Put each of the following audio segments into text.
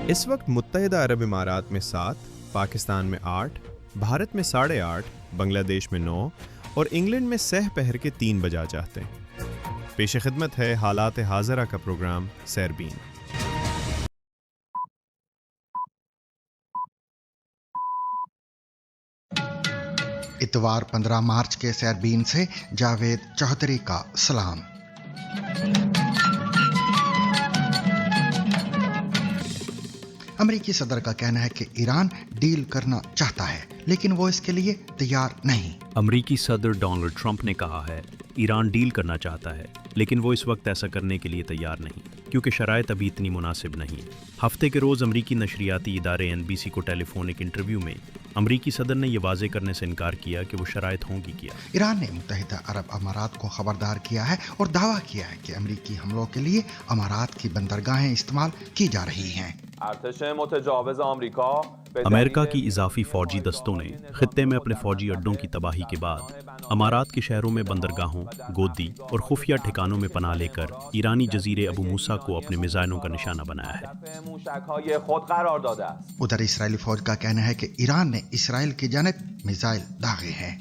اس وقت متحدہ عرب امارات میں 7، پاکستان میں 8، بھارت میں 8:30، بنگلہ دیش میں 9 اور انگلینڈ میں سہ پہر کے 3 بجا چاہتے ہیں۔ پیش خدمت ہے حالات حاضرہ کا پروگرام سیربین۔ اتوار 15 مارچ کے سیربین سے جاوید چودھری کا سلام۔ امریکی صدر کا کہنا ہے کہ ایران ڈیل کرنا چاہتا ہے لیکن وہ اس کے لیے تیار نہیں۔ امریکی صدر ڈونلڈ ٹرمپ نے کہا ہے ایران ڈیل کرنا چاہتا ہے لیکن وہ اس وقت ایسا کرنے کے لیے تیار نہیں کیونکہ شرائط ابھی اتنی مناسب نہیں۔ ہفتے کے روز امریکی نشریاتی ادارے NBC کو ٹیلی فونک انٹرویو میں امریکی صدر نے یہ واضح کرنے سے انکار کیا کہ وہ شرائط ہوں گی کیا۔ ایران نے متحدہ عرب امارات کو خبردار کیا ہے اور دعویٰ کیا ہے کہ امریکی حملوں کے لیے امارات کی بندرگاہیں استعمال کی جا رہی ہیں۔ ارتش متجاوز آمریکا امریکہ کی اضافی فوجی دستوں نے خطے میں اپنے فوجی اڈوں کی تباہی کے بعد امارات کے شہروں میں بندرگاہوں، گودی اور خفیہ ٹھکانوں میں پناہ لے کر ایرانی جزیرے ابو موسیٰ کو اپنے میزائلوں کا نشانہ بنایا ہے۔ ادھر اسرائیلی فوج کا کہنا ہے کہ ایران نے اسرائیل کی جانب میزائل داغے ہیں۔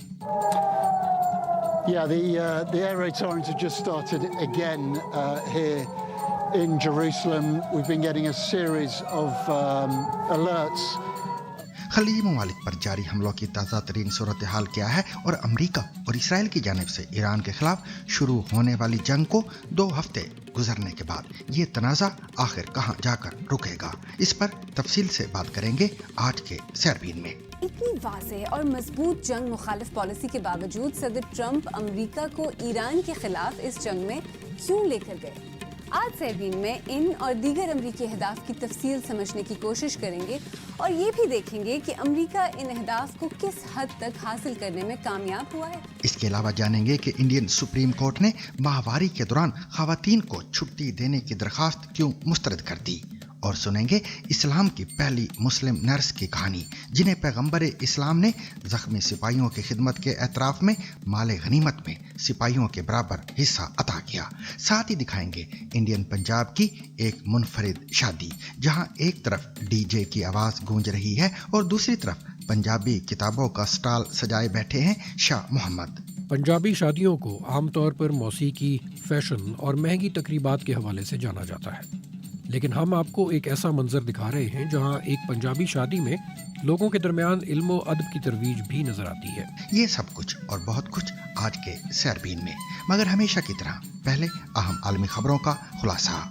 The air raid sirens have just started again here in Jerusalem. We've been getting a series of alerts. خلیجی ممالک پر جاری حملوں کی تازہ ترین صورتحال کیا ہے اور امریکہ اور اسرائیل کی جانب سے ایران کے خلاف شروع ہونے والی جنگ کو 2 ہفتے گزرنے کے بعد یہ تنازع آخر کہاں جا کر رکے گا، اس پر تفصیل سے بات کریں گے آج کے سیربین میں۔ اتنی واضح اور مضبوط جنگ مخالف پالیسی کے باوجود صدر ٹرمپ امریکہ کو ایران کے خلاف اس جنگ میں کیوں لے کر گئے؟ آج سیربین میں ان اور دیگر امریکی اہداف کی تفصیل سمجھنے کی کوشش کریں گے اور یہ بھی دیکھیں گے کہ امریکہ ان اہداف کو کس حد تک حاصل کرنے میں کامیاب ہوا ہے۔ اس کے علاوہ جانیں گے کہ انڈین سپریم کورٹ نے ماہواری کے دوران خواتین کو چھٹی دینے کی درخواست کیوں مسترد کر دی، اور سنیں گے اسلام کی پہلی مسلم نرس کی کہانی جنہیں پیغمبر اسلام نے زخمی سپاہیوں کی خدمت کے اعتراف میں مال غنیمت میں سپاہیوں کے برابر حصہ عطا کیا۔ ساتھ ہی دکھائیں گے انڈین پنجاب کی ایک منفرد شادی جہاں ایک طرف DJ کی آواز گونج رہی ہے اور دوسری طرف پنجابی کتابوں کا سٹال سجائے بیٹھے ہیں شاہ محمد۔ پنجابی شادیوں کو عام طور پر موسیقی، فیشن اور مہنگی تقریبات کے حوالے سے جانا جاتا ہے، لیکن ہم آپ کو ایک ایسا منظر دکھا رہے ہیں جہاں ایک پنجابی شادی میں لوگوں کے درمیان علم و ادب کی ترویج بھی نظر آتی ہے۔ یہ سب کچھ اور بہت کچھ آج کے سیربین میں، مگر ہمیشہ کی طرح پہلے اہم عالمی خبروں کا خلاصہ۔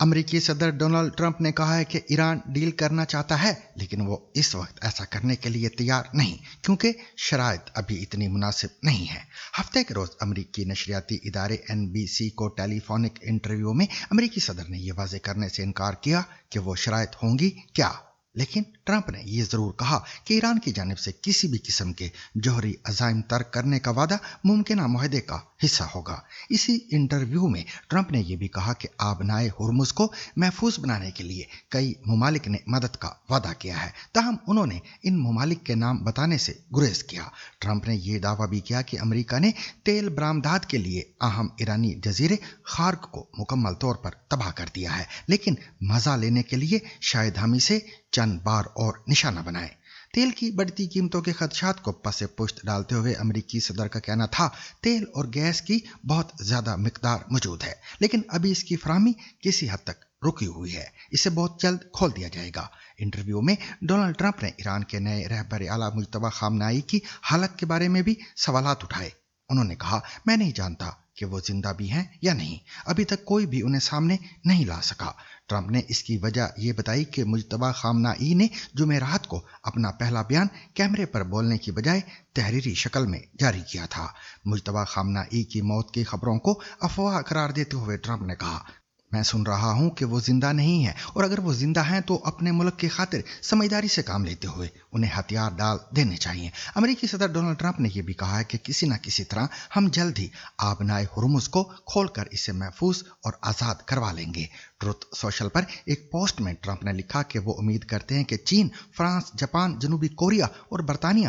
امریکی صدر ڈونلڈ ٹرمپ نے کہا ہے کہ ایران ڈیل کرنا چاہتا ہے لیکن وہ اس وقت ایسا کرنے کے لیے تیار نہیں کیونکہ شرائط ابھی اتنی مناسب نہیں ہے۔ ہفتے کے روز امریکی نشریاتی ادارے NBC کو ٹیلی فونک انٹرویو میں امریکی صدر نے یہ واضح کرنے سے انکار کیا کہ وہ شرائط ہوں گی کیا، لیکن ٹرمپ نے یہ ضرور کہا کہ ایران کی جانب سے کسی بھی قسم کے جوہری عزائم ترک کرنے کا وعدہ ممکنہ معاہدے کا حصہ ہوگا۔ اسی انٹرویو میں ٹرمپ نے یہ بھی کہا کہ آبنائے ہرمز کو محفوظ بنانے کے لیے کئی ممالک نے مدد کا وعدہ کیا ہے، تاہم انہوں نے ان ممالک کے نام بتانے سے گریز کیا۔ ٹرمپ نے یہ دعویٰ بھی کیا کہ امریکہ نے تیل برآمدات کے لیے اہم ایرانی جزیرے خارق کو مکمل طور پر تباہ کر دیا ہے، لیکن مزہ لینے کے لیے شاید ہم اسے چند بار اور نشانہ بنائیں۔ تیل کی بڑھتی قیمتوں کے خدشات کو پس پشت ڈالتے ہوئے امریکی صدر کا کہنا تھا تیل اور گیس کی بہت زیادہ مقدار موجود ہے لیکن ابھی اس کی فراہمی کسی حد تک رکی ہوئی ہے، اسے بہت جلد کھول دیا جائے گا۔ انٹرویو میں ڈونلڈ ٹرمپ نے ایران کے نئے رہبر اعلیٰ مجتبی خامنہئی کی حالت کے بارے میں بھی سوالات اٹھائے۔ انہوں نے کہا میں نہیں جانتا کہ وہ زندہ بھی ہیں یا نہیں، ابھی تک کوئی بھی انہیں سامنے نہیں لا سکا۔ ٹرمپ نے اس کی وجہ یہ بتائی کہ مجتبی خامنہئی نے جمعرات کو اپنا پہلا بیان کیمرے پر بولنے کی بجائے تحریری شکل میں جاری کیا تھا۔ مجتبی خامنہئی کی موت کی خبروں کو افواہ قرار دیتے ہوئے ٹرمپ نے کہا میں سن رہا ہوں کہ وہ زندہ نہیں ہیں اور اگر وہ زندہ ہیں تو اپنے ملک کی خاطر سمجھداری سے کام لیتے ہوئے انہیں ہتھیار ڈال دینے چاہیے۔ امریکی صدر ڈونلڈ ٹرمپ نے یہ بھی کہا ہے کہ کسی نہ کسی طرح ہم جلد ہی آبنائے ہرمز کو کھول کر اسے محفوظ اور آزاد کروا لیں گے۔ ٹروتھ سوشل پر ایک پوسٹ میں ٹرمپ نے لکھا کہ وہ امید کرتے ہیں کہ چین، فرانس، جاپان، جنوبی کوریا اور برطانیہ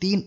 3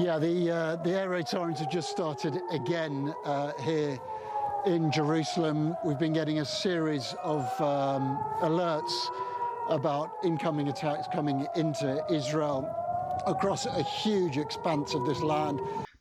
Yeah, the air raid sirens have just started again here in Jerusalem. We've been getting a series of alerts about incoming attacks coming into Israel across a huge expanse of this land.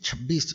26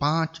5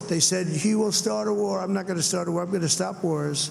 They said he will start a war. I'm not going to start a war. I'm going to stop wars.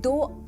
2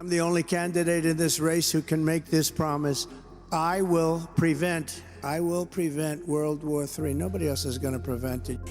I'm the only candidate in this race who can make this promise. I will prevent World War III. Nobody else is going to prevent it.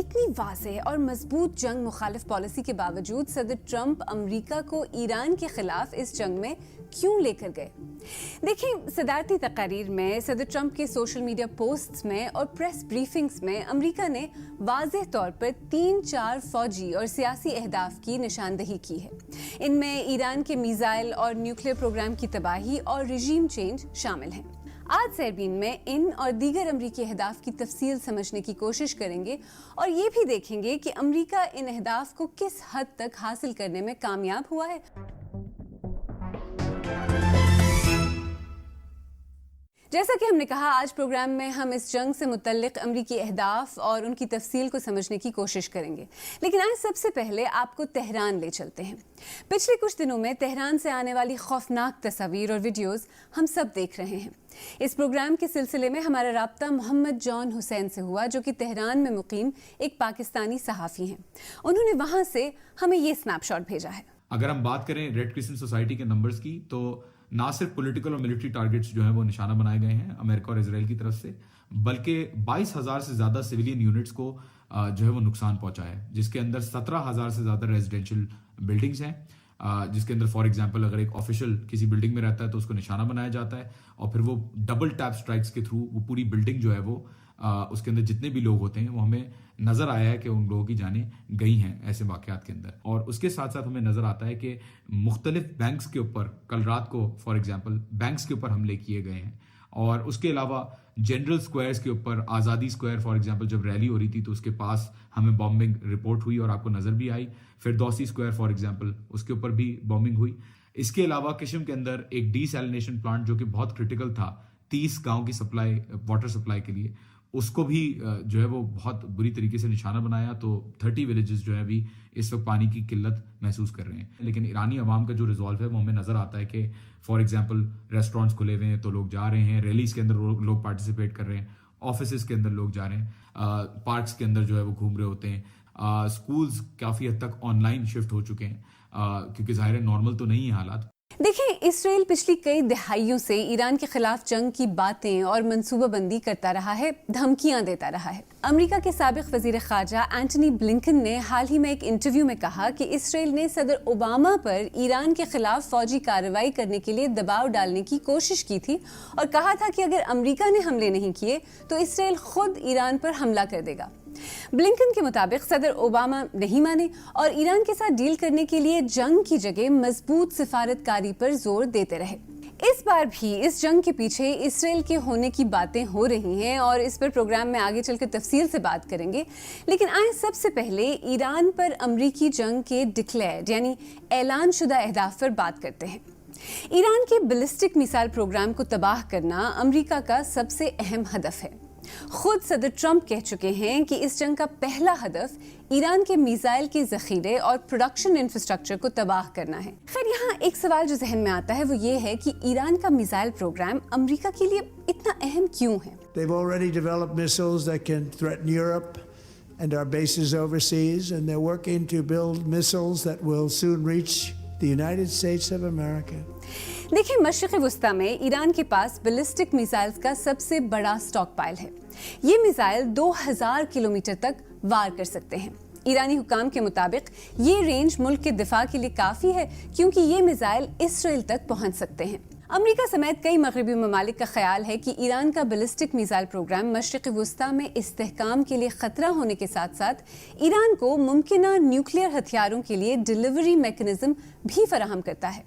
اتنی واضح اور مضبوط جنگ مخالف policy کے باوجود صدر Trump امریکہ کو ایران کے خلاف اس جنگ میں کیوں لے کر گئے؟ دیکھیں، صدارتی تقاریر میں، صدر ٹرمپ کے سوشل میڈیا پوسٹس میں اور پریس بریفنگز میں امریکہ نے واضح طور پر 3-4 فوجی اور سیاسی اہداف کی نشاندہی کی ہے۔ ان میں ایران کے میزائل اور نیوکلیئر پروگرام کی تباہی اور رژیم چینج شامل ہیں۔ آج سیربین میں ان اور دیگر امریکی اہداف کی تفصیل سمجھنے کی کوشش کریں گے اور یہ بھی دیکھیں گے کہ امریکہ ان اہداف کو کس حد تک حاصل کرنے میں کامیاب ہوا ہے۔ جیسا کہ ہم نے کہا، آج پروگرام میں ہم اس جنگ سے متعلق امریکی اہداف اور ان کی تفصیل کو سمجھنے کی کوشش کریں گے، لیکن آج سب سے پہلے آپ کو تہران لے چلتے ہیں۔ پچھلے کچھ دنوں میں تہران سے آنے والی خوفناک تصاویر اور ویڈیوز ہم سب دیکھ رہے ہیں۔ اس پروگرام کے سلسلے میں ہمارا رابطہ محمد جان حسین سے ہوا، جو کہ تہران میں مقیم ایک پاکستانی صحافی ہیں۔ انہوں نے وہاں سے ہمیں یہ سنیپ شاٹ بھیجا ہے۔ اگر ہم بات کریں ریڈ کرسنٹ سوسائٹی کے نمبرز کی، تو نہ صرف پولیٹیکل اور ملٹری ٹارگٹس جو ہیں وہ نشانہ بنائے گئے ہیں امریکہ اور اسرائیل کی طرف سے، بلکہ 22,000 سے زیادہ سویلین یونٹس کو جو ہے وہ نقصان پہنچا ہے، جس کے اندر 17,000 سے زیادہ ریزیڈینشیل بلڈنگز ہیں، جس کے اندر فار ایگزامپل اگر ایک آفیشل کسی بلڈنگ میں رہتا ہے تو اس کو نشانہ بنایا جاتا ہے، اور پھر وہ ڈبل ٹیپ سٹرائکس کے تھرو وہ پوری بلڈنگ جو ہے وہ اس کے اندر جتنے بھی لوگ ہوتے ہیں وہ ہمیں نظر آیا ہے کہ ان لوگوں کی جانیں گئی ہیں ایسے واقعات کے اندر۔ اور اس کے ساتھ ساتھ ہمیں نظر آتا ہے کہ مختلف بینکس کے اوپر کل رات کو فار ایگزامپل بینکس کے اوپر حملے کیے گئے ہیں، اور اس کے علاوہ جنرل سکوائرز کے اوپر، آزادی سکوائر فار ایگزامپل جب ریلی ہو رہی تھی تو اس کے پاس ہمیں بامبنگ رپورٹ ہوئی اور آپ کو نظر بھی آئی، فردوسی سکوائر فار ایگزامپل اس کے اوپر بھی بامبنگ ہوئی۔ اس کے علاوہ کشم کے اندر ایک ڈی سیلینیشن پلانٹ جو کہ بہت کرٹیکل تھا 30 گاؤں کی سپلائی، واٹر سپلائی کے لیے، اس کو بھی جو ہے وہ بہت بری طریقے سے نشانہ بنایا، تو 30 ولیجز جو ہے بھی اس وقت پانی کی قلت محسوس کر رہے ہیں۔ لیکن ایرانی عوام کا جو ریزالو ہے وہ ہمیں نظر آتا ہے کہ فار ایگزامپل ریسٹورینٹس کھلے ہوئے ہیں تو لوگ جا رہے ہیں، ریلیز کے اندر لوگ پارٹیسپیٹ کر رہے ہیں، آفیسز کے اندر لوگ جا رہے ہیں، پارکس کے اندر جو ہے وہ گھوم رہے ہوتے ہیں، اسکولز کافی حد تک آن لائن شفٹ ہو چکے ہیں، کیونکہ ظاہر ہے نارمل تو نہیں ہے حالات۔ دیکھیں، اسرائیل پچھلی کئی دہائیوں سے ایران کے خلاف جنگ کی باتیں اور منصوبہ بندی کرتا رہا ہے، دھمکیاں دیتا رہا ہے۔ امریکہ کے سابق وزیر خارجہ اینٹنی بلنکن نے حال ہی میں ایک انٹرویو میں کہا کہ اسرائیل نے صدر اوباما پر ایران کے خلاف فوجی کارروائی کرنے کے لیے دباؤ ڈالنے کی کوشش کی تھی، اور کہا تھا کہ اگر امریکہ نے حملے نہیں کیے تو اسرائیل خود ایران پر حملہ کر دے گا۔ بلنکن کے مطابق صدر اوباما نہیں مانے اور ایران کے ساتھ ڈیل کرنے کے لیے جنگ کی جگہ مضبوط سفارت کاری پر زور دیتے رہے۔ اس بار بھی اس جنگ کے پیچھے اسرائیل کے ہونے کی باتیں ہو رہی ہیں، اور اس پر پروگرام میں آگے چل کر تفصیل سے بات کریں گے، لیکن آئیں سب سے پہلے ایران پر امریکی جنگ کے ڈکلیئرڈ یعنی اعلان شدہ اہداف پر بات کرتے ہیں۔ ایران کے بیلسٹک میزائل پروگرام کو تباہ کرنا امریکہ کا سب سے اہم ہدف ہے۔ خود صدر ٹرمپ کہہ چکے ہیں کہ اس جنگ کا پہلا ہدف ایران کے میزائل کے ذخیرے اور پروڈکشن انفراسٹرکچر کو تباہ کرنا ہے۔ خیر، یہاں ایک سوال جو ذہن میں آتا ہے وہ یہ ہے کہ ایران کا میزائل پروگرام امریکہ کے لیے اتنا اہم کیوں ہے؟ They've already developed missiles that can threaten Europe and our bases overseas, and they're working to build missiles that will soon reach the United States of America. دیکھیں، مشرق وسطی میں ایران کے پاس بیلسٹک میزائلز کا سب سے بڑا سٹاک پائل ہے۔ یہ میزائل 2000 کلومیٹر تک وار کر سکتے ہیں۔ ایرانی حکام کے مطابق یہ رینج ملک کے دفاع کے لیے کافی ہے، کیونکہ یہ میزائل اسرائیل تک پہنچ سکتے ہیں۔ امریکہ سمیت کئی مغربی ممالک کا خیال ہے کہ ایران کا بیلسٹک میزائل پروگرام مشرق وسطی میں استحکام کے لیے خطرہ ہونے کے ساتھ ساتھ ایران کو ممکنہ نیوکلیئر ہتھیاروں کے لیے ڈیلیوری میکنزم بھی فراہم کرتا ہے۔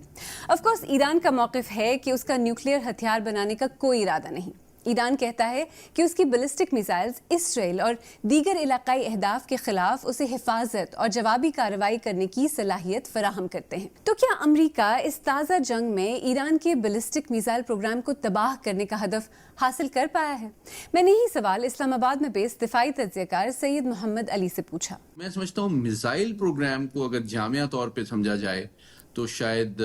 آف کورس ایران کا موقف ہے کہ اس کا نیوکلیئر ہتھیار بنانے کا کوئی ارادہ نہیں۔ ایران کہتا ہے کہ اس کی بیلسٹک میزائلز اسرائیل اور دیگر علاقائی اہداف کے خلاف اسے حفاظت اور جوابی کارروائی کرنے کی صلاحیت فراہم کرتے ہیں۔ تو کیا امریکہ اس تازہ جنگ میں ایران کے بیلسٹک میزائل پروگرام کو تباہ کرنے کا ہدف حاصل کر پایا ہے؟ میں نے یہی سوال اسلام آباد میں بیس دفاعی تجزیہ کار سید محمد علی سے پوچھا۔ میں سمجھتا ہوں میزائل پروگرام کو اگر جامعہ طور پہ سمجھا جائے تو شاید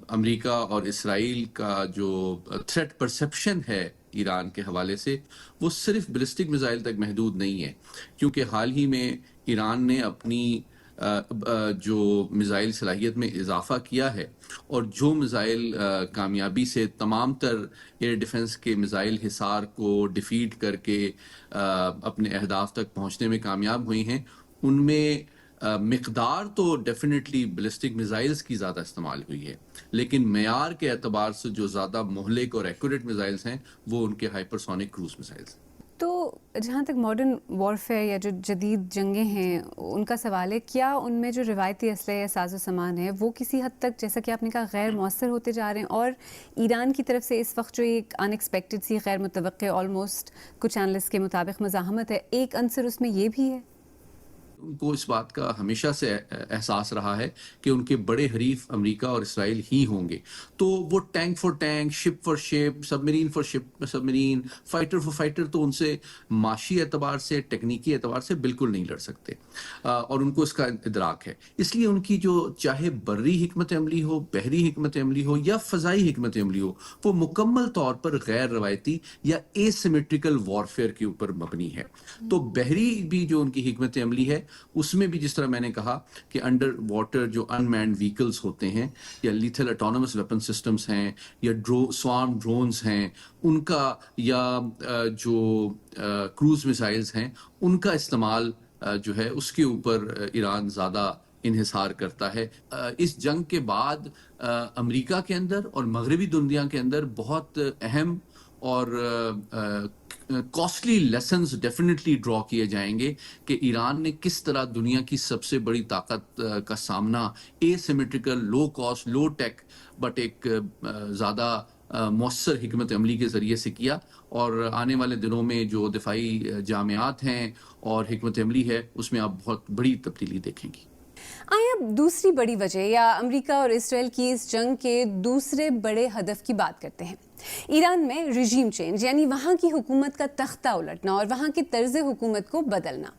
امریکہ اور اسرائیل کا جو تھریٹ پرسیپشن ہے ایران کے حوالے سے وہ صرف بیلسٹک میزائل تک محدود نہیں ہے، کیونکہ حال ہی میں ایران نے اپنی جو میزائل صلاحیت میں اضافہ کیا ہے اور جو میزائل کامیابی سے تمام تر ایئر ڈیفنس کے میزائل حصار کو ڈیفیٹ کر کے اپنے اہداف تک پہنچنے میں کامیاب ہوئی ہیں، ان میں مقدار تو ڈیفینیٹلی بیلسٹک میزائلز کی زیادہ استعمال ہوئی ہے، لیکن معیار کے اعتبار سے جو زیادہ مہلک اور ایکوریٹ میزائلز ہیں وہ ان کے ہائپرسونک کروز میزائلز ہیں۔ تو جہاں تک ماڈرن وارفیئر یا جو جدید جنگیں ہیں ان کا سوال ہے، کیا ان میں جو روایتی اسلحے یا ساز و سامان ہے وہ کسی حد تک، جیسا کہ آپ نے کہا، غیر مؤثر ہوتے جا رہے ہیں؟ اور ایران کی طرف سے اس وقت جو ایک ان ایکسپیکٹڈ سی، غیر متوقع، آلموسٹ کچھ اینالسٹ کے مطابق مزاحمت ہے، ایک عنصر اس میں یہ بھی ہے؟ ان کو اس بات کا ہمیشہ سے احساس رہا ہے کہ ان کے بڑے حریف امریکہ اور اسرائیل ہی ہوں گے، تو وہ tank for tank, ship for ship, sub Marine for sub Marine, fighter for fighter تو ان سے معاشی اعتبار سے، ٹیکنیکی اعتبار سے بالکل نہیں لڑ سکتے، اور ان کو اس کا ادراک ہے۔ اس لیے ان کی جو چاہے بری حکمت عملی ہو، بحری حکمت عملی ہو یا فضائی حکمت عملی ہو، وہ مکمل طور پر غیر روایتی یا اے سیمیٹریکل وارفیئر کے اوپر مبنی ہے۔ تو بحری بھی جو ان کی حکمت عملی ہے، اس میں بھی جس طرح میں نے کہا کہ انڈر واٹر جو ان مینڈ ویکلز ہوتے ہیں یا لیتھل اٹونومس ویپن سسٹمز ہیں یا سوارم ڈرونز ہیں، ان کا یا جو کروز میزائلز ہیں، ان کا استعمال جو ہے اس کے اوپر ایران زیادہ انحصار کرتا ہے۔ اس جنگ کے بعد امریکہ کے اندر اور مغربی دنیا کے اندر بہت اہم اور کاسٹلی لیسنز ڈیفینیٹلی ڈرا کیے جائیں گے کہ ایران نے کس طرح دنیا کی سب سے بڑی طاقت کا سامنا asymmetrical, low cost, low tech but ایک زیادہ مؤثر حکمت عملی کے ذریعے سے کیا، اور آنے والے دنوں میں جو دفاعی جامعات ہیں اور حکمت عملی ہے اس میں آپ بہت بڑی تبدیلی دیکھیں گی۔ آئیں اب دوسری بڑی وجہ یا امریکہ اور اسرائیل کی اس جنگ کے دوسرے بڑے ہدف کی بات کرتے ہیں۔ ایران میں رژیم چینج، یعنی وہاں کی حکومت کا تختہ الٹنا اور وہاں کے طرز حکومت کو بدلنا۔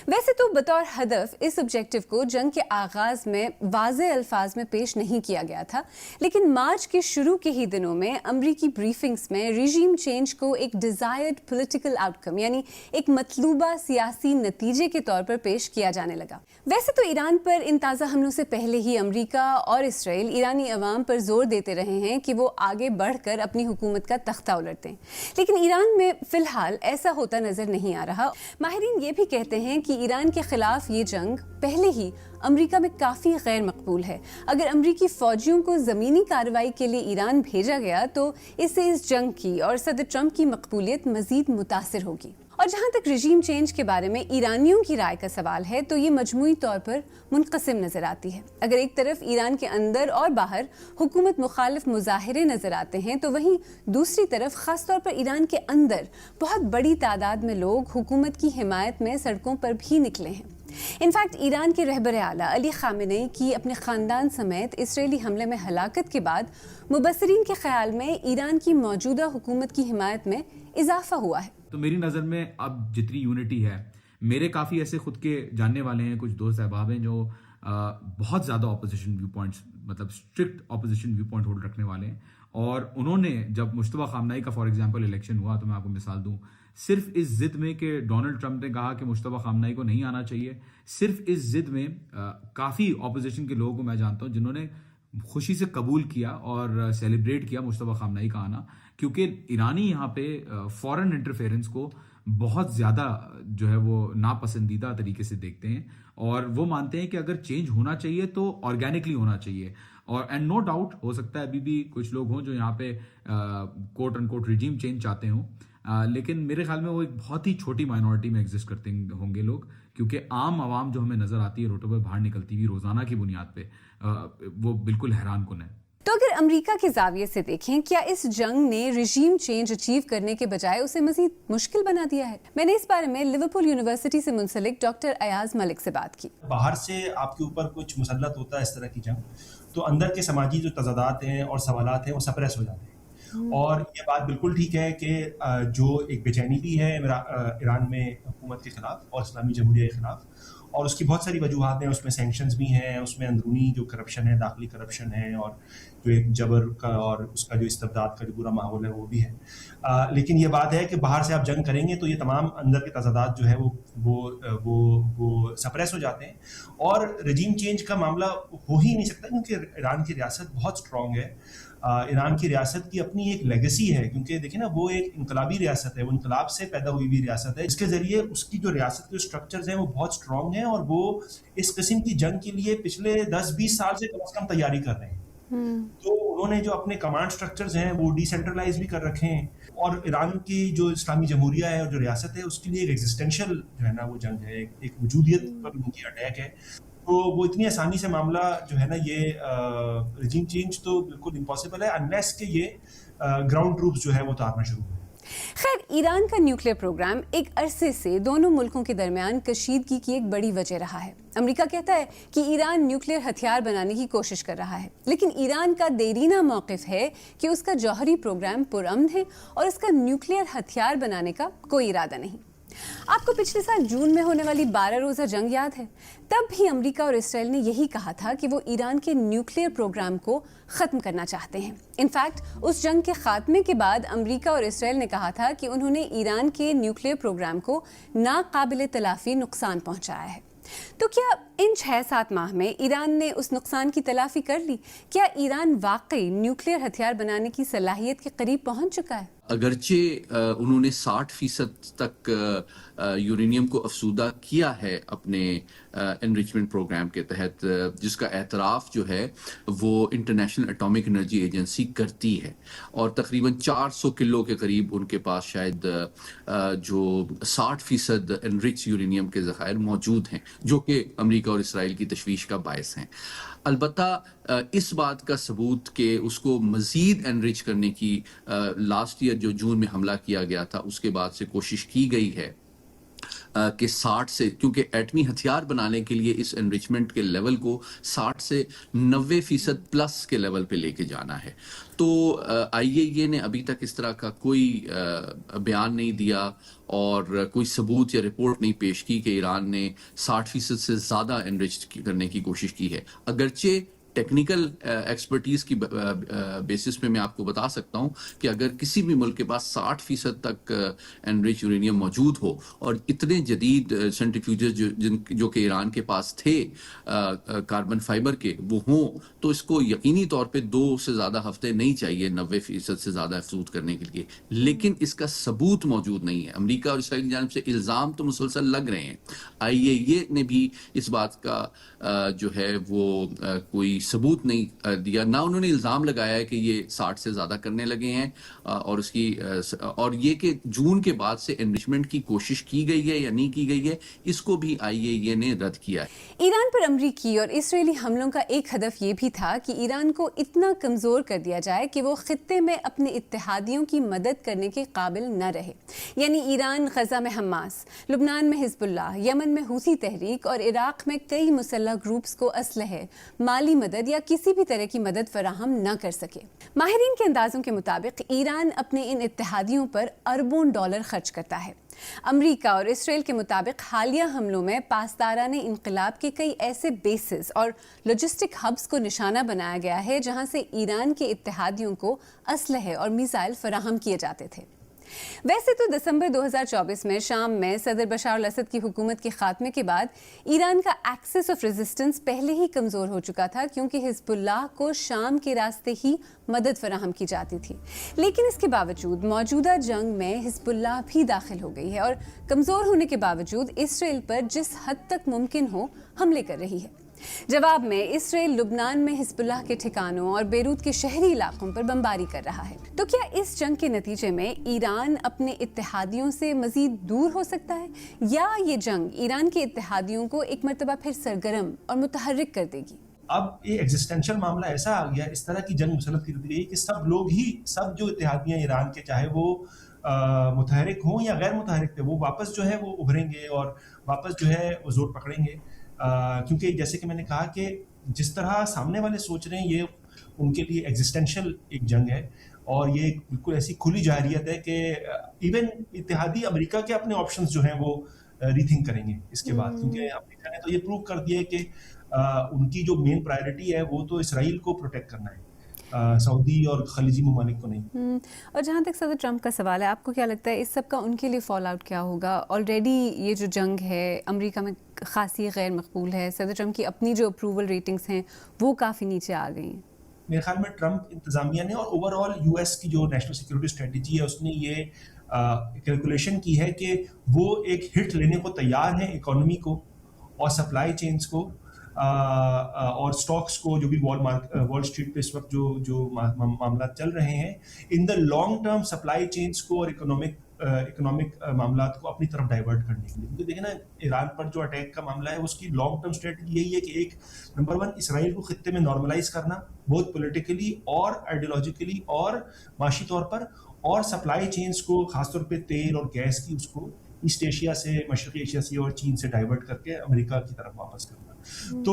ویسے تو بطور ہدف اس آبجیکٹو کو جنگ کے آغاز میں واضح الفاظ میں پیش نہیں کیا گیا تھا، لیکن مارچ کے شروع کے ہی دنوں میں امریکی بریفنگز میں رژیم چینج کو ایک ڈیزائرڈ پولیٹیکل آؤٹ کم، یعنی ایک مطلوبہ سیاسی نتیجے کے طور پر پیش کیا جانے لگا۔ ویسے تو ایران پر ان تازہ حملوں سے پہلے ہی امریکہ اور اسرائیل ایرانی عوام پر زور دیتے رہے ہیں کہ وہ آگے بڑھ کر اپنی حکومت کا تختہ الٹ دیں، لیکن ایران میں فی الحال ایسا ہوتا نظر نہیں آ رہا۔ ماہرین یہ بھی کہتے ہیں کہ ایران کے خلاف یہ جنگ پہلے ہی امریکہ میں کافی غیر مقبول ہے۔ اگر امریکی فوجیوں کو زمینی کارروائی کے لیے ایران بھیجا گیا تو اس سے اس جنگ کی اور صدر ٹرمپ کی مقبولیت مزید متاثر ہوگی۔ اور جہاں تک رژیم چینج کے بارے میں ایرانیوں کی رائے کا سوال ہے تو یہ مجموعی طور پر منقسم نظر آتی ہے۔ اگر ایک طرف ایران کے اندر اور باہر حکومت مخالف مظاہرے نظر آتے ہیں تو وہیں دوسری طرف خاص طور پر ایران کے اندر بہت بڑی تعداد میں لوگ حکومت کی حمایت میں سڑکوں پر بھی نکلے ہیں۔ انفیکٹ ایران کے رہبر اعلیٰ علی خامنئی کی اپنے خاندان سمیت اسرائیلی حملے میں ہلاکت کے بعد مبصرین کے خیال میں ایران کی موجودہ حکومت کی حمایت میں اضافہ ہوا ہے۔ تو میری نظر میں اب جتنی یونٹی ہے، میرے کافی ایسے خود کے جاننے والے ہیں، کچھ دوست احباب ہیں جو بہت زیادہ اپوزیشن ویو پوائنٹس، مطلب strict opposition view point hold رکھنے والے ہیں، اور انہوں نے جب مجتبیٰ خامنئی کا فار ایگزامپل الیکشن ہوا تو میں آپ کو مثال دوں، صرف اس ضد میں کہ ڈونلڈ ٹرمپ نے کہا کہ مجتبیٰ خامنئی کو نہیں آنا چاہیے، صرف اس ضد میں کافی اپوزیشن کے لوگوں کو میں جانتا ہوں جنہوں نے خوشی سے قبول کیا اور سیلیبریٹ کیا مجتبیٰ خامنئی کا آنا، کیونکہ ایرانی یہاں پہ فورن انٹرفیئرنس کو بہت زیادہ جو ہے وہ ناپسندیدہ طریقے سے دیکھتے ہیں، اور وہ مانتے ہیں کہ اگر چینج ہونا چاہیے تو آرگینکلی ہونا چاہیے، اور اینڈ نو ڈاؤٹ ہو سکتا ہے ابھی بھی کچھ لوگ ہوں جو یہاں پہ کوٹ ان کوٹ رجیم چینج چاہتے ہوں، لیکن میرے خیال میں وہ ایک بہت ہی چھوٹی مائنورٹی میں ایگزسٹ کرتے ہوں گے لوگ، کیونکہ عام عوام جو ہمیں نظر آتی ہے روڈوں پہ باہر نکلتی ہوئی روزانہ کی بنیاد پہ، وہ بالکل حیران کن ہے۔ تو اگر امریکہ کے زاویے سے دیکھیں، کیا اس جنگ نے رژیم چینج اچیو کرنے کے بجائے اسے مزید مشکل بنا دیا ہے؟ میں نے اس بارے میں لیورپول یونیورسٹی سے منسلک ڈاکٹر ایاز ملک سے بات کی۔ باہر سے آپ کے اوپر کچھ مسلط ہوتا ہے اس طرح کی جنگ، تو اندر کے سماجی جو تضادات ہیں اور سوالات ہیں وہ سپریس ہو جاتے ہیں، اور یہ بات بالکل ٹھیک ہے کہ جو ایک بے چینی بھی ہے ایران میں حکومت کے خلاف اور اسلامی جمہوریہ کے خلاف، اور اس کی بہت ساری وجوہات ہیں، اس میں سینکشنز بھی ہیں، اس میں اندرونی جو کرپشن ہے، داخلی کرپشن ہے، اور جو ایک جبر کا اور اس کا جو استبداد کا جو برا ماحول ہے وہ بھی ہے. لیکن یہ بات ہے کہ باہر سے آپ جنگ کریں گے تو یہ تمام اندر کے تضادات جو ہے وہ سپریس ہو جاتے ہیں، اور رجیم چینج کا معاملہ ہو ہی نہیں سکتا کیونکہ ایران کی ریاست بہت اسٹرانگ ہے. ایران کی ریاست کی اپنی ایک لیگیسی ہے، کیونکہ دیکھیں نا وہ ایک انقلابی ریاست ہے، وہ انقلاب سے پیدا ہوئی ہوئی ریاست ہے. اس کے ذریعے اس کی جو ریاست کے اسٹرکچرز ہیں وہ بہت اسٹرانگ ہیں، اور وہ اس قسم کی جنگ کے لیے پچھلے 10-20 سال سے کم از کم تیاری کر رہے ہیں. تو انہوں نے جو اپنے کمانڈ اسٹرکچرز ہیں وہ ڈی سینٹرلائز بھی کر رکھے ہیں، اور ایران کی جو اسلامی جمہوریہ ہے اور جو ریاست ہے اس کے لیے ایک ایگزسٹینشیل جو ہے نا وہ جنگ ہے، ایک وجودیت پر ان کی اٹیک ہے. تو وہ اتنی آسانی سے معاملہ جو ہے نا یہ رجیم چینج تو بالکل امپاسبل ہے انلیس کہ یہ گراؤنڈ ٹروپس جو ہے وہ اتارنا شروع ہو. خیر، ایران کا نیوکلیئر پروگرام ایک عرصے سے دونوں ملکوں کے درمیان کشیدگی کی ایک بڑی وجہ رہا ہے. امریکہ کہتا ہے کہ ایران نیوکلیئر ہتھیار بنانے کی کوشش کر رہا ہے، لیکن ایران کا دیرینہ موقف ہے کہ اس کا جوہری پروگرام پرامن ہے اور اس کا نیوکلیئر ہتھیار بنانے کا کوئی ارادہ نہیں. آپ کو پچھلے سال جون میں ہونے والی 12 روزہ جنگ یاد ہے؟ تب بھی امریکہ اور اسرائیل نے یہی کہا تھا کہ وہ ایران کے نیوکلیئر پروگرام کو ختم کرنا چاہتے ہیں. انفیکٹ اس جنگ کے خاتمے کے بعد امریکہ اور اسرائیل نے کہا تھا کہ انہوں نے ایران کے نیوکلیئر پروگرام کو ناقابل تلافی نقصان پہنچایا ہے. تو کیا ان 6-7 ماہ میں ایران نے اس نقصان کی تلافی کر لی؟ کیا ایران واقعی نیوکلیئر ہتھیار بنانے کی صلاحیت کے قریب پہنچ چکا ہے؟ اگرچہ انہوں نے 60% تک یورینیم کو افزودہ کیا ہے اپنے انریچمنٹ پروگرام کے تحت، جس کا اعتراف جو ہے وہ انٹرنیشنل اٹامک انرجی ایجنسی کرتی ہے، اور تقریباً 400 کلو کے قریب ان کے پاس شاید جو 60% انرچ یورینیم کے ذخائر موجود ہیں، جو کہ امریکہ اور اسرائیل کی تشویش کا باعث ہیں. البتہ اس بات کا ثبوت کہ اس کو مزید انرچ کرنے کی لاسٹ ایئر جو جون میں حملہ کیا گیا تھا اس کے بعد سے کوشش کی گئی ہے کہ 60 سے، کیونکہ ایٹمی ہتھیار بنانے کے لیے اس انریچمنٹ کے لیول کو 60 سے 90% پلس کے لیول پہ لے کے جانا ہے. تو IAEA نے ابھی تک اس طرح کا کوئی بیان نہیں دیا اور کوئی ثبوت یا رپورٹ نہیں پیش کی کہ ایران نے 60% سے زیادہ انرچ کرنے کی کوشش کی ہے. اگرچہ ٹیکنیکل ایکسپرٹیز کی بیسس پہ میں آپ کو بتا سکتا ہوں کہ اگر کسی بھی ملک کے پاس 60% تک انریچ یورینیم موجود ہو اور اتنے جدید سینٹریفیوجز جو کہ ایران کے پاس تھے کاربن فائبر کے وہ ہوں، تو اس کو یقینی طور پہ 2 سے زیادہ ہفتے نہیں چاہیے 90% سے زیادہ افزود کرنے کے لیے. لیکن اس کا ثبوت موجود نہیں ہے. امریکہ اور اسرائیل کی جانب سے الزام تو مسلسل لگ رہے ہیں. IAEA نے بھی اس بات کا جو ہے وہ کوئی ثبوت نہیں دیا، نہ انہوں نے الزام لگایا ہے کہ یہ 60 سے زیادہ کرنے لگے ہیں، اور اس کی اور یہ کہ جون کے بعد سے انریچمنٹ کی کوشش کی گئی ہے یا نہیں کی گئی ہے، اس کو بھی IAEA نے رد کیا ہے. ایران پر امریکی اور اسرائیلی حملوں کا ایک ہدف یہ بھی تھا کہ ایران کو اتنا کمزور کر دیا جائے کہ وہ خطے میں اپنے اتحادیوں کی مدد کرنے کے قابل نہ رہے. یعنی ایران غزہ میں حماس، لبنان میں حزب اللہ، یمن میں حوثی تحریک اور عراق میں کئی مسلح گروپس کو اسلحے، مالی مدد یا کسی بھی طرح کی مدد فراہم نہ کر سکے. ماہرین کے اندازوں کے مطابق ایران اپنے ان اتحادیوں پر اربوں ڈالر خرچ کرتا ہے. امریکہ اور اسرائیل کے مطابق حالیہ حملوں میں پاسداران انقلاب کے کئی ایسے بیسز اور لاجسٹک ہبس کو نشانہ بنایا گیا ہے جہاں سے ایران کے اتحادیوں کو اسلحے اور میزائل فراہم کیے جاتے تھے. ویسے تو دسمبر 2024 میں شام میں صدر بشار الاسد کی حکومت کے خاتمے کے بعد ایران کا ایکسس آف ریزسٹنس پہلے ہی کمزور ہو چکا تھا، کیونکہ حزب اللہ کو شام کے راستے ہی مدد فراہم کی جاتی تھی. لیکن اس کے باوجود موجودہ جنگ میں حزب اللہ بھی داخل ہو گئی ہے اور کمزور ہونے کے باوجود اسرائیل پر جس حد تک ممکن ہو حملے کر رہی ہے. جواب میں اسرائیل لبنان میں حزب اللہ کے ٹھکانوں اور بیروت کے شہری علاقوں پر بمباری کر رہا ہے. تو کیا اس جنگ کے نتیجے میں ایران اپنے اتحادیوں سے مزید دور ہو سکتا ہے، یا یہ جنگ ایران کے اتحادیوں کو ایک مرتبہ پھر سرگرم اور متحرک کر دے گی؟ اب یہ ایگزسٹینشل معاملہ ایسا آ گیا، اس طرح کی جنگ مسلط کر دی گئی کہ سب جو اتحادیاں ایران کے، چاہے وہ متحرک ہوں یا غیر متحرک تھے، وہ واپس جو ہے وہ ابھریں گے اور واپس جو ہے وہ زور پکڑیں گے. کیونکہ جیسے کہ میں نے کہا کہ جس طرح سامنے والے سوچ رہے ہیں یہ ان کے لیے ایگزسٹینشل ایک جنگ ہے، اور یہ بالکل ایسی کھلی جارحیت ہے کہ ایون اتحادی امریکہ کے اپنے آپشنز جو ہیں وہ ری تھنک کریں گے اس کے بعد، کیونکہ امریکہ نے تو یہ پروو کر دیا ہے کہ ان کی جو مین پرائرٹی ہے وہ تو اسرائیل کو پروٹیکٹ کرنا ہے، سعودی اور خلیجی ممالک کو نہیں۔ اور جہاں تک صدر ٹرمپ کا سوال ہے، آپ کو کیا لگتا ہے اس سب کا ان کے لیے فال آؤٹ کیا ہوگا؟ آلریڈی یہ جو جنگ ہے امریکہ میں خاصی غیر مقبول ہے، صدر ٹرمپ کی اپنی جو اپروول ریٹنگز ہیں وہ کافی نیچے آ گئی ہیں۔ میرے خیال میں ٹرمپ انتظامیہ نے اور اوور آل یو ایس کی جو نیشنل سیکورٹی اسٹریٹجی ہے اس نے یہ کیلکولیشن کی ہے کہ وہ ایک ہٹ لینے کو تیار ہیں اکانومی کو اور سپلائی چینز کو اور سٹاکس کو، جو بھی وال اسٹریٹ پہ اس وقت جو معاملات چل رہے ہیں، in the long term supply chains کو اور اکنامک معاملات کو اپنی طرف ڈائیورٹ کرنے کے لیے، کیونکہ دیکھیں نا ایران پر جو اٹیک کا معاملہ ہے اس کی لانگ ٹرم اسٹریٹجی یہی ہے کہ ایک نمبر 1 اسرائیل کو خطے میں نارملائز کرنا، بہت پولیٹیکلی اور آئیڈیولوجیکلی اور معاشی طور پر، اور سپلائی چینز کو خاص طور پہ تیل اور گیس کی اس کو ایسٹ ایشیا سے، مشرقی ایشیا سے اور چین سے ڈائیورٹ کر کے امریکہ کی طرف واپس کرنا۔ تو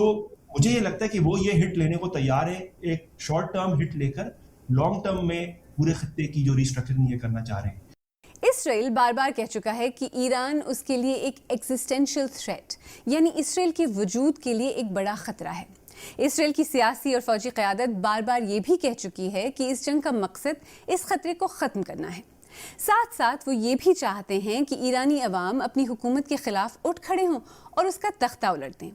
مجھے یہ لگتا ہے کہ وہ یہ ہٹ لینے کو تیار ہے، ایک شارٹ ٹرم ہٹ لے کر لانگ ٹرم میں پورے خطے کی جو ریسٹرکچرنگ یہ کرنا چاہ رہے ہیں۔ اسرائیل بار بار کہہ چکا ہے کہ ایران اس کے لیے ایک ایگزسٹینشل تھریٹ، یعنی اسرائیل کے وجود کے لیے ایک بڑا خطرہ ہے۔ اسرائیل کی سیاسی اور فوجی قیادت بار بار یہ بھی کہہ چکی ہے کہ اس جنگ کا مقصد اس خطرے کو ختم کرنا ہے۔ ساتھ ساتھ وہ یہ بھی چاہتے ہیں کہ ایرانی عوام اپنی حکومت کے خلاف اٹھ کھڑے ہوں اور اس کا تختہ الٹ دیں۔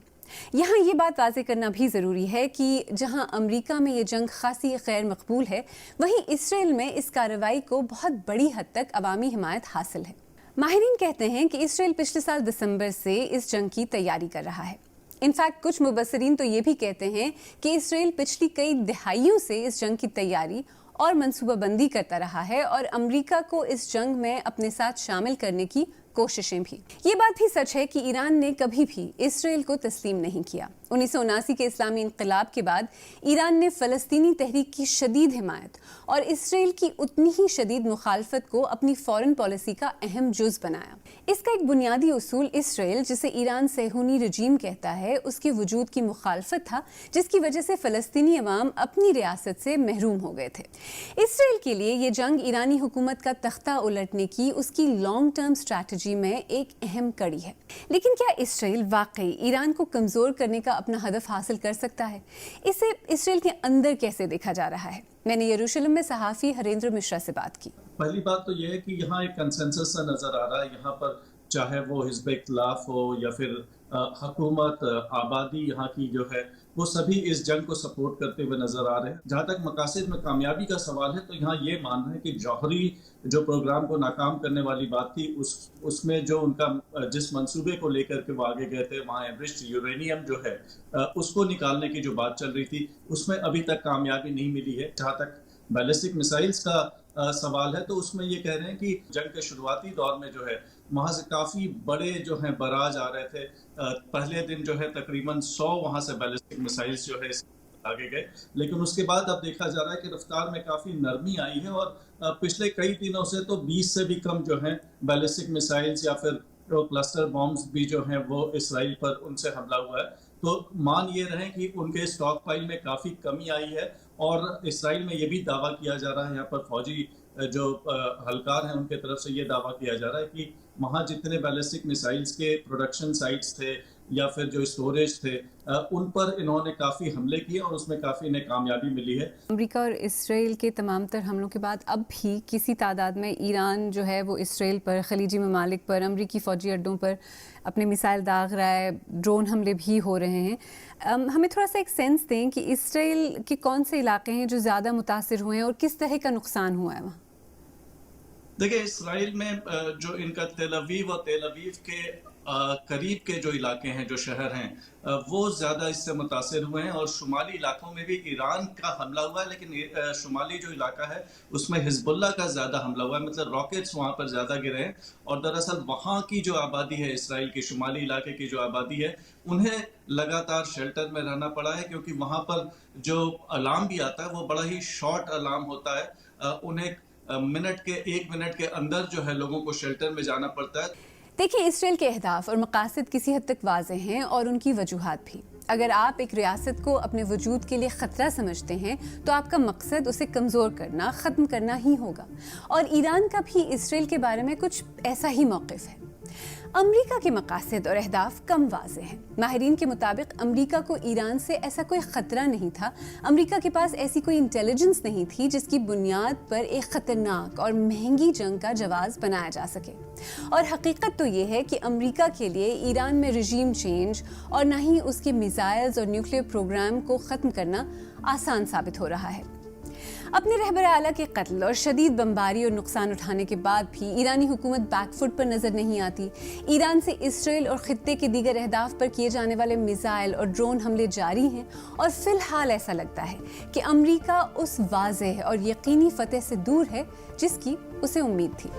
یہاں یہ بات واضح کرنا بھی ضروری ہے کہ جہاں امریکہ میں یہ جنگ خاصی غیر مقبول ہے، وہیں اسرائیل میں اس کارروائی کو بہت بڑی حد تک عوامی حمایت حاصل ہے۔ ماہرین کہتے ہیں کہ اسرائیل پچھلے سال دسمبر سے اس جنگ کی تیاری کر رہا ہے۔ انفیکٹ کچھ مبصرین تو یہ بھی کہتے ہیں کہ اسرائیل پچھلی کئی دہائیوں سے اس جنگ کی تیاری اور منصوبہ بندی کرتا رہا ہے اور امریکہ کو اس جنگ میں اپنے ساتھ شامل کرنے کی کوششیں بھی۔ یہ بات بھی سچ ہے کہ ایران نے کبھی بھی اسرائیل کو تسلیم نہیں کیا۔ 1979 کے اسلامی انقلاب کے بعد ایران نے فلسطینی تحریک کی شدید حمایت اور اسرائیل کی اتنی ہی شدید مخالفت کو اپنی فورن پالیسی کا اہم جز بنایا۔ اس کا ایک بنیادی اصول اسرائیل، جسے ایران صہیونی رجیم کہتا ہے، اس کے وجود کی مخالفت تھا، جس کی وجہ سے فلسطینی عوام اپنی ریاست سے محروم ہو گئے تھے۔ اسرائیل کے لیے یہ جنگ ایرانی حکومت کا تختہ الٹنے کی اس کی لانگ ٹرم اسٹریٹجی میں ایک اہم کڑی ہے۔ لیکن کیا اسرائیل واقعی ایران کو کمزور کرنے کا اپنا ہدف حاصل کر سکتا ہے؟ اسے اسرائیل کے اندر کیسے دیکھا جا رہا ہے؟ میں نے یروشلم میں صحافی ہریندر مشرا سے بات کی۔ پہلی بات تو یہ ہے کہ یہاں ایک کنسنسس سا نظر آ رہا ہے، یہاں پر چاہے وہ حزب اختلاف ہو یا پھر حکومت، آبادی یہاں کی جو ہے، وہ سبھی اس جنگ کو سپورٹ کرتے ہوئے نظر آ رہے ہیں۔ جہاں تک مقاصد میں کامیابی کا سوال ہے تو یہاں یہ مان رہے ہیں کہ جوہری جو پروگرام کو ناکام کرنے والی بات تھی، اس میں جو ان کا جس منصوبے کو لے کر کے وہ آگے گئے تھے، وہاں انرچڈ یورینیم جو ہے اس کو نکالنے کی جو بات چل رہی تھی، اس میں ابھی تک کامیابی نہیں ملی ہے۔ جہاں تک بیلسٹک میسائلز کا سوال ہے تو اس میں یہ کہہ رہے ہیں کہ جنگ کے شروعاتی دور میں جو ہے وہاں سے کافی بڑے جو ہیں براج آ رہے تھے۔ پہلے دن جو ہے تقریباً 100 وہاں سے بیلسٹک میسائلز جو ہے آگے گئے، لیکن اس کے بعد اب دیکھا جا رہا ہے کہ رفتار میں کافی نرمی آئی ہے اور پچھلے کئی دنوں سے تو 20 سے بھی کم جو ہیں بیلسٹک میسائلز یا پھر کلسٹر بامز بھی جو ہیں وہ اسرائیل پر ان سے حملہ ہوا ہے۔ تو مان یہ رہے کہ ان کے اسٹاک فائل میں کافی کمی آئی ہے، اور اسرائیل میں یہ بھی دعویٰ کیا جا رہا ہے، یہاں پر فوجی جو اہلکار ہیں ان کے طرف سے یہ دعویٰ کیا جا رہا ہے کہ وہاں جتنے بیلسٹک میسائلز کے پروڈکشن سائٹس تھے یا پھر جو اسٹوریج تھے، ان پر انہوں نے کافی حملے کیے اور اس میں کافی انہیں کامیابی ملی ہے۔ امریکہ اور اسرائیل کے تمام تر حملوں کے بعد اب بھی کسی تعداد میں ایران جو ہے وہ اسرائیل پر، خلیجی ممالک پر، امریکی فوجی اڈوں پر اپنے میسائل داغ رہا ہے، ڈرون حملے بھی ہو رہے ہیں۔ ہمیں تھوڑا سا ایک سینس دیں کہ اسرائیل کے کون سے علاقے ہیں جو زیادہ متاثر ہوئے ہیں اور کس طرح کا نقصان ہوا ہے وہاں؟ دیکھیں، اسرائیل میں جو ان کا تیل اویو اور تیل اویو کے قریب کے جو علاقے ہیں، جو شہر ہیں، وہ زیادہ اس سے متاثر ہوئے ہیں، اور شمالی علاقوں میں بھی ایران کا حملہ ہوا ہے، لیکن شمالی جو علاقہ ہے اس میں حزب اللہ کا زیادہ حملہ ہوا ہے، مطلب راکٹس وہاں پر زیادہ گرے ہیں۔ اور دراصل وہاں کی جو آبادی ہے، اسرائیل کی شمالی علاقے کی جو آبادی ہے، انہیں لگاتار شیلٹر میں رہنا پڑا ہے، کیونکہ وہاں پر جو الارم بھی آتا ہے وہ بڑا ہی شارٹ الارم ہوتا ہے، انہیں ایک منٹ کے اندر جو ہے لوگوں کو شیلٹر میں جانا پڑتا ہے۔ دیکھیں، اسرائیل کے اہداف اور مقاصد کسی حد تک واضح ہیں اور ان کی وجوہات بھی۔ اگر آپ ایک ریاست کو اپنے وجود کے لیے خطرہ سمجھتے ہیں تو آپ کا مقصد اسے کمزور کرنا، ختم کرنا ہی ہوگا، اور ایران کا بھی اسرائیل کے بارے میں کچھ ایسا ہی موقف ہے۔ امریکہ کے مقاصد اور اہداف کم واضح ہیں۔ ماہرین کے مطابق امریکہ کو ایران سے ایسا کوئی خطرہ نہیں تھا، امریکہ کے پاس ایسی کوئی انٹیلیجنس نہیں تھی جس کی بنیاد پر ایک خطرناک اور مہنگی جنگ کا جواز بنایا جا سکے۔ اور حقیقت تو یہ ہے کہ امریکہ کے لیے ایران میں رژیم چینج اور نہ ہی اس کے میزائلز اور نیوکلیئر پروگرام کو ختم کرنا آسان ثابت ہو رہا ہے۔ اپنے رہبر اعلیٰ کے قتل اور شدید بمباری اور نقصان اٹھانے کے بعد بھی ایرانی حکومت بیک فٹ پر نظر نہیں آتی۔ ایران سے اسرائیل اور خطے کے دیگر اہداف پر کیے جانے والے میزائل اور ڈرون حملے جاری ہیں، اور فی الحال ایسا لگتا ہے کہ امریکہ اس واضح اور یقینی فتح سے دور ہے جس کی اسے امید تھی۔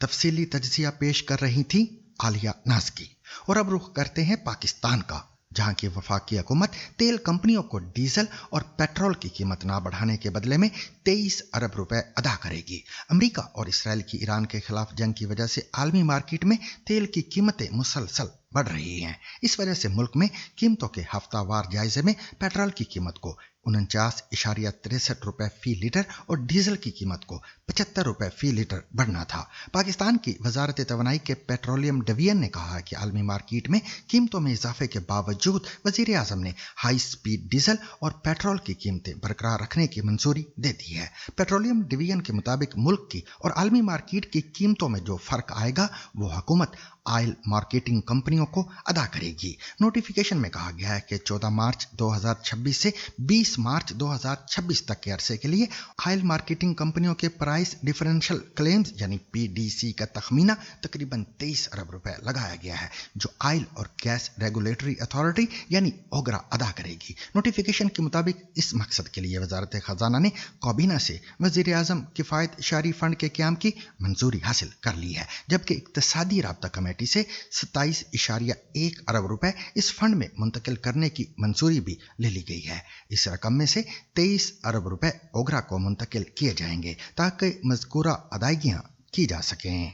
تفصیلی تجزیہ پیش کر رہی تھی عالیہ نازکی۔ اور اب رخ کرتے ہیں پاکستان کا، جہاں کی وفاقی حکومت تیل کمپنیوں کو ڈیزل اور پیٹرول کی قیمت نہ بڑھانے کے بدلے میں 23 ارب روپے ادا کرے گی۔ امریکہ اور اسرائیل کی ایران کے خلاف جنگ کی وجہ سے عالمی مارکیٹ میں تیل کی قیمتیں مسلسل بڑھ رہی ہیں۔ اس وجہ سے ملک میں قیمتوں کے ہفتہ وار جائزے میں پیٹرول کی قیمت کو 49.63 روپے فی لیٹر اور ڈیزل کی قیمت کو 75 روپے فی لیٹر بڑھنا تھا۔ پاکستان کی وزارت توانائی کے پیٹرولیم ڈویژن نے کہا کہ عالمی مارکیٹ میں قیمتوں میں اضافے کے باوجود وزیر اعظم نے ہائی سپیڈ ڈیزل اور پیٹرول کی قیمتیں برقرار رکھنے کی منظوری دے دی ہے۔ پیٹرولیم ڈویژن کے مطابق ملک کی اور عالمی مارکیٹ کی قیمتوں میں جو فرق آئے گا وہ حکومت آئل مارکیٹنگ کمپنیوں کو ادا کرے گی۔ نوٹیفیکیشن میں کہا گیا ہے کہ 14 مارچ 2026 سے 20 مارچ 2026 تک کے عرصے کے لیے آئل مارکیٹنگ کمپنیوں کے پرائس ڈیفرنشل کلیمز یعنی PDC کا تخمینہ تقریباً 23 ارب روپے لگایا گیا ہے، جو آئل اور گیس ریگولیٹری اتھارٹی یعنی اوگرا ادا کرے گی۔ نوٹیفیکیشن کے مطابق اس مقصد کے لیے وزارت خزانہ نے کابینہ سے وزیر اعظم کفایت شعری فنڈ کے قیام کی منظوری حاصل کر لی ہے، جبکہ اقتصادی رابطہ کمیٹی سے 27.1 ارب روپے اس فنڈ میں منتقل کرنے کی منظوری بھی لے لی گئی ہے۔ اس رقم میں سے 23 ارب روپے اوگرا کو منتقل کیے جائیں گے تاکہ مذکورہ ادائیگیاں کی جا سکیں۔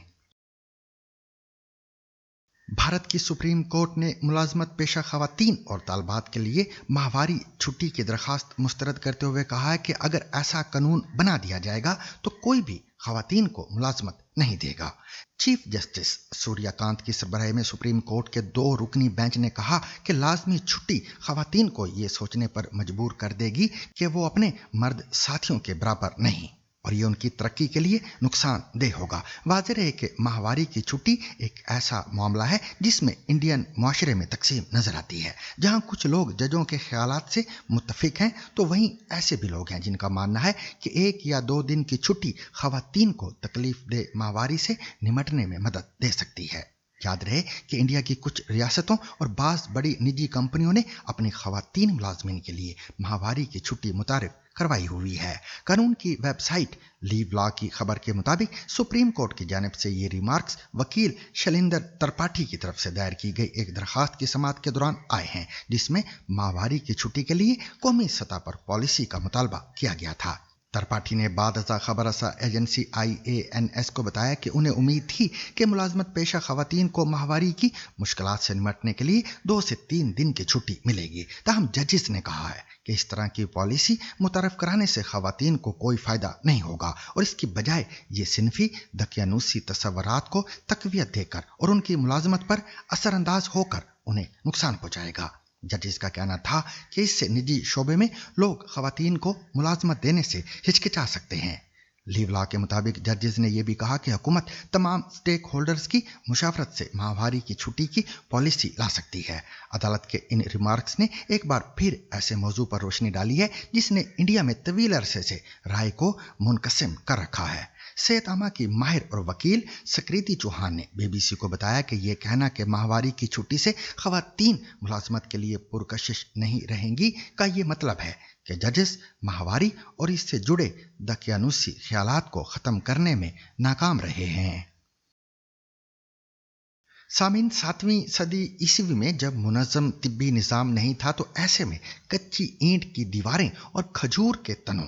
بھارت کی سپریم کورٹ نے ملازمت پیشہ خواتین اور طالبات کے لیے ماہواری چھٹی کی درخواست مسترد کرتے ہوئے کہا ہے کہ اگر ایسا قانون بنا دیا جائے گا تو کوئی بھی خواتین کو ملازمت نہیں دے گا۔ چیف جسٹس سوریہ کانت کی سربراہی میں سپریم کورٹ کے 2 رکنی بینچ نے کہا کہ لازمی چھٹی خواتین کو یہ سوچنے پر مجبور کر دے گی کہ وہ اپنے مرد ساتھیوں کے برابر نہیں، اور یہ ان کی ترقی کے لیے نقصان دہ ہوگا۔ واضح ہے کہ ماہواری کی چھٹی ایک ایسا معاملہ ہے جس میں انڈین معاشرے میں تقسیم نظر آتی ہے۔ جہاں کچھ لوگ ججوں کے خیالات سے متفق ہیں تو وہیں ایسے بھی لوگ ہیں جن کا ماننا ہے کہ 1 یا 2 دن کی چھٹی خواتین کو تکلیف دہ ماہواری سے نمٹنے میں مدد دے سکتی ہے۔ یاد رہے کہ انڈیا کی کچھ ریاستوں اور بعض بڑی نجی کمپنیوں نے اپنی خواتین ملازمین کے لیے ماہواری کی چھٹی متعارف کروائی ہوئی ہے۔ قانون کی ویب سائٹ لیو لا کی خبر کے مطابق سپریم کورٹ کی جانب سے یہ ریمارکس وکیل شلیندر ترپاٹھی کی طرف سے دائر کی گئی ایک درخواست کی سماعت کے دوران آئے ہیں، جس میں ماہواری کی چھٹی کے لیے قومی سطح پر پالیسی کا مطالبہ کیا گیا تھا۔ ترپاٹھی نے بعد ازاں خبر رساں ایجنسی IANS کو بتایا کہ انہیں امید تھی کہ ملازمت پیشہ خواتین کو ماہواری کی مشکلات سے نمٹنے کے لیے 2 سے 3 دن کی چھٹی ملے گی، تاہم ججز نے کہا ہے کہ اس طرح کی پالیسی متعارف کرانے سے خواتین کو کوئی فائدہ نہیں ہوگا، اور اس کی بجائے یہ صنفی دقیانوسی تصورات کو تقویت دے کر اور ان کی ملازمت پر اثر انداز ہو کر انہیں نقصان پہنچائے گا۔ ججز کا کہنا تھا کہ اس سے نجی شعبے میں لوگ خواتین کو ملازمت دینے سے ہچکچا سکتے ہیں۔ لیو لا کے مطابق ججز نے یہ بھی کہا کہ حکومت تمام سٹیک ہولڈرز کی مشاورت سے ماہواری کی چھٹی کی پالیسی لا سکتی ہے۔ عدالت کے ان ریمارکس نے ایک بار پھر ایسے موضوع پر روشنی ڈالی ہے جس نے انڈیا میں طویل عرصے سے رائے کو منقسم کر رکھا ہے۔ صحت عامہ کی ماہر اور وکیل سکریتی چوہان نے BBC کو بتایا کہ یہ کہنا کہ ماہواری کی چھٹی سے خواتین ملازمت کے لیے پرکشش نہیں رہیں گی کا یہ مطلب ہے کہ ججز ماہواری اور اس سے جڑے دقیانوسی خیالات کو ختم کرنے میں ناکام رہے ہیں۔ سامعین، 7ویں صدی عیسوی میں جب منظم طبی نظام نہیں تھا تو ایسے میں کچی اینٹ کی دیواریں اور کھجور کے تنوں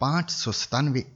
597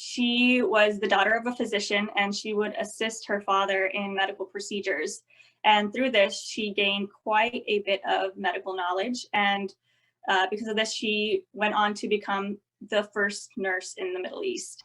She was the daughter of a physician and she would assist her father in medical procedures. And through this, she gained quite a bit of medical knowledge. And because of this, she went on to become the first nurse in the Middle East.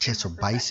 622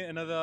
ਇਹਨਾਂ ਦਾ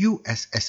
USS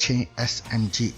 6 SMG